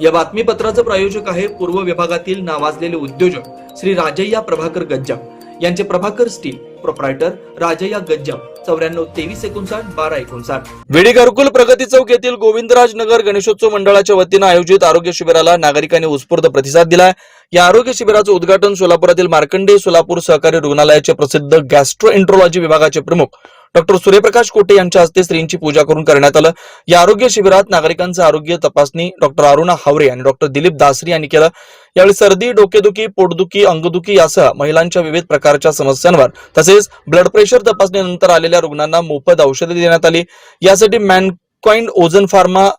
या बातमीपत्राचं प्रायोजक आहे पूर्व विभागातील नावाजलेले उद्योजक श्री राजय्या प्रभाकर गज्जाम यांचे प्रभाकर स्टील, प्रोप्रायटर राजय्या गज्जाम, 94 59 12 59. विडी घरकुल प्रगती चौक येथील गोविंदराज नगर गणेशोत्सव मंडळाच्या वतीने आयोजित आरोग्य शिबिराला नागरिकांनी उत्स्फूर्त प्रतिसाद दिलाय. या आरोग्य शिबिराचं उद्घाटन सोलापुरातील मार्कंडे सोलापूर सहकारी रुग्णालयाचे प्रसिद्ध गॅस्ट्रोएंट्रोलॉजी विभागाचे प्रमुख डॉक्टर सूर्यप्रकाश कोटे यांच्या हस्ते श्रींची पूजा करून करण्यात आलं. या आरोग्य शिबिरात नागरिकांचं आरोग्य तपासणी डॉक्टर अरुणा हावरे आणि डॉक्टर दिलीप दासरी यांनी केलं. यावेळी सर्दी, डोकेदुखी, पोटदुखी, अंगदुखी यासह महिलांच्या विविध प्रकारच्या समस्यांवर तसेच ब्लड प्रेशर तपासणीनंतर आलेल्या रुग्णांना मोफत औषधे देण्यात आली. यासाठी मॅनकाइंड, ओझन फार्मा,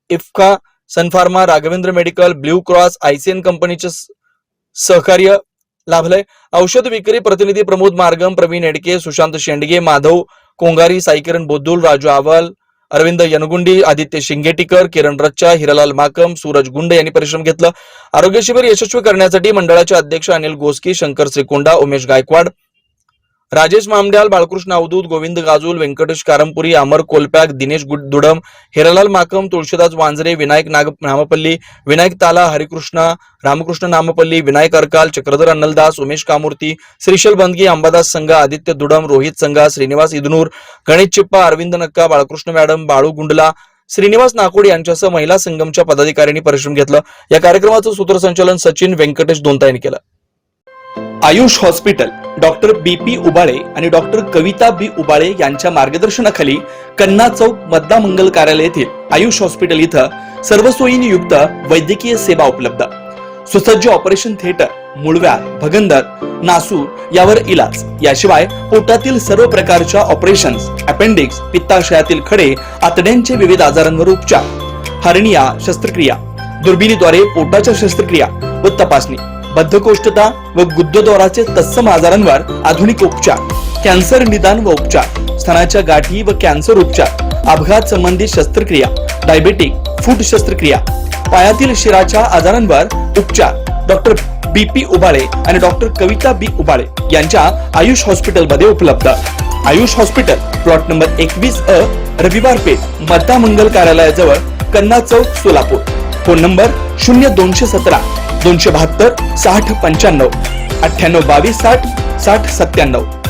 इफ्का, सन फार्मा, राघवेंद्र मेडिकल, ब्ल्यू क्रॉस, आयसीएन कंपनीचे सहकार्य लाभलंय. औषध विक्री प्रतिनिधी प्रमोद मार्गम, प्रवीण एडके, सुशांत शेंडगे, माधव कोंगारी, साईकिरण बोद्दुल, राजू आवल, अरविंद यनगुंडी, आदित्य शिंगेटीकर, किरण रच्चा, हिरालाल माकम, सूरज गुंड यांनी परिश्रम घेतलं. आरोग्य शिबिर यशस्वी करण्यासाठी मंडळाचे अध्यक्ष अनिल गोस्की, शंकर श्रीकोंडा, उमेश गायकवाड, राजेश मामड्याल, बाळकृष्ण अवधूत, गोविंद गाजूल, व्यंकटेश कारंपुरी, अमर कोलपॅक, दिनेश दुडम, हिरालाल माकम, तुळशीदास वांजरे, विनायक नामपल्ली, विनायक ताला, हरिकृष्ण रामकृष्ण नामपल्ली, विनायक अरकाल, चक्रधर अन्नलदास, उमेश कामूर्ती, श्रीशल बंदगी, अंबादास संघा, आदित्य दुडम, रोहित संघा, श्रीनिवास इदनूर, गणेश चिप्पा, अरविंद नक्का, बाळकृष्ण मॅडम, बाळू गुंडला, श्रीनिवास नाकोड यांच्यासह महिला संगमच्या पदाधिकाऱ्यांनी परिश्रम घेतलं. या कार्यक्रमाचं सूत्रसंचालन सचिन व्यंकटेश दोंता यांनी केलं. Ayush hospital doctor BP Ubale आणि डॉक्टर कविता B उबाळे यांच्या मार्गदर्शनाखाली कन्ना चौक मद्दा मंगल कार्यालय येथील आयुष हॉस्पिटल इथं सर्व सोयींनी युक्त वैद्यकीय सेवा उपलब्ध. सुसज्ज ऑपरेशन थिएटर, मुळव्याध, भगंदर, नासूर यावर इलाज. याशिवाय पोटातील सर्व प्रकारच्या ऑपरेशन्स, अपेंडिक्स, पित्ताशयातील खडे, आतड्यांचे विविध आजारांवर उपचार, हर्निया शस्त्रक्रिया, दुर्बिणीद्वारे पोटाच्या शस्त्रक्रिया व तपासणी, बद्धकोष्ठता व गुदद्वाराचे तत्सम आजारांवर आधुनिक उपचार, कॅन्सर निदान व उपचार, स्तनाच्या गाठी व कॅन्सर उपचार, अपघात संबंधित शस्त्रक्रिया, डायबेटिक, फूट शस्त्रक्रिया, पायातील शिराच्या आजारांवर उपचार डॉक्टर BP उबाळे आणि डॉक्टर कविता B उबाळे यांच्या आयुष हॉस्पिटल मध्ये उपलब्ध. Ayush hospital plot number 21A, रविवार पेठ, मद्दा मंगल कार्यालयाजवळ, कन्ना चौक, सोलापूर. Phone number 0217 272 60 95 98 22 60 60 97.